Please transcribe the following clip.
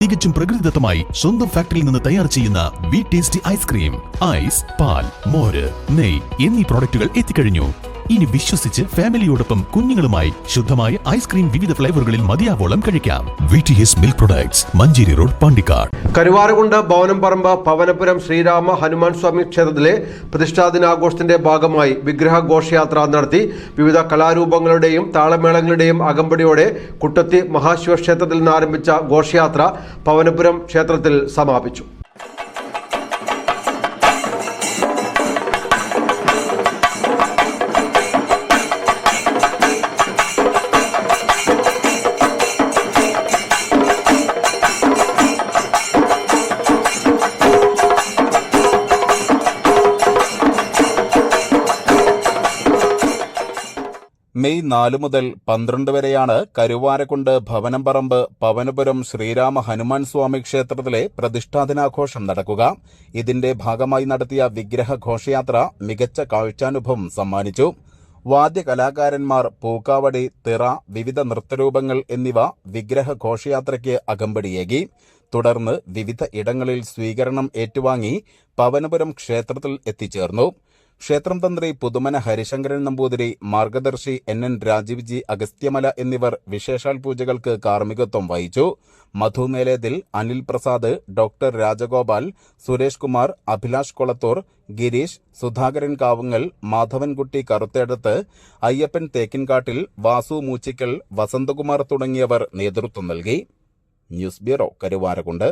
തികച്ചും പ്രകൃതിദത്തമായി സ്വന്തം ഫാക്ടറിയിൽ നിന്ന് തയ്യാർ ചെയ്യുന്ന വി ടേസ്റ്റി ഐസ്ക്രീം, ഐസ്, പാൽ, മോര്, നെയ് എന്നീ പ്രോഡക്റ്റുകൾ എത്തിക്കഴിഞ്ഞു. ഇനി വിശ്വസിച്ച് ഫാമിലിയോടൊപ്പം കുഞ്ഞുങ്ങളുമായി ശുദ്ധമായ ഐസ്ക്രീം വിവിധ ഫ്ലേവറുകളിൽ മതിയാവോളം കഴിക്കാം. VTS milk products, Manjeri road, Pandikkad. Karuvarakundu Bhavanamparambu Pavanapuram Sreerama Hanuman Swami ക്ഷേത്രത്തിലെ പ്രതിഷ്ഠാദിനാഘോഷത്തിന്റെ ഭാഗമായി വിഗ്രഹ ഘോഷയാത്ര നടത്തി. വിവിധ കലാരൂപങ്ങളുടെയും താളമേളങ്ങളുടെയും അകമ്പടിയോടെ കുട്ടത്തി മഹാശിവക്ഷേത്രത്തിൽ നിന്ന് ആരംഭിച്ച ഘോഷയാത്ര പവനപുരം ക്ഷേത്രത്തിൽ സമാപിച്ചു. മെയ് 4 മുതൽ 12 വരെയാണ് കരുവാരക്കുണ്ട് ഭവനംപറമ്പ് പവനപുരം ശ്രീരാമ ഹനുമാൻ സ്വാമി ക്ഷേത്രത്തിലെ പ്രതിഷ്ഠാദിനാഘോഷം നടക്കുക. ഇതിന്റെ ഭാഗമായി നടത്തിയ വിഗ്രഹ ഘോഷയാത്ര മികച്ച കാഴ്ചാനുഭവം സമ്മാനിച്ചു. വാദ്യകലാകാരന്മാർ, പൂക്കാവടി, തിറ, വിവിധ നൃത്തരൂപങ്ങൾ എന്നിവ വിഗ്രഹ ഘോഷയാത്രയ്ക്ക് അകമ്പടിയേകി. തുടർന്ന് വിവിധ ഇടങ്ങളിൽ സ്വീകരണം ഏറ്റുവാങ്ങി പവനപുരം ക്ഷേത്രത്തിൽ എത്തിച്ചേർന്നു. ക്ഷേത്രം തന്ത്രി പുതുമന ഹരിശങ്കരൻ നമ്പൂതിരി, മാർഗദർശി NN രാജീവ്ജി അഗസ്ത്യമല എന്നിവർ വിശേഷാൽ പൂജകൾക്ക് കാർമ്മികത്വം വഹിച്ചു. മധുമേലേതിൽ, അനിൽ പ്രസാദ്, ഡോക്ടർ രാജഗോപാൽ, സുരേഷ് കുമാർ, അഭിലാഷ് കൊളത്തൂർ, ഗിരീഷ്, സുധാകരൻ കാവുങ്ങൽ, മാധവൻകുട്ടി കറുത്തേടത്ത്, അയ്യപ്പൻ തേക്കിൻകാട്ടിൽ, വാസു മൂച്ചിക്കൽ, വസന്തകുമാർ തുടങ്ങിയവർ നേതൃത്വം നൽകി. News bureau, Karuvarakundu.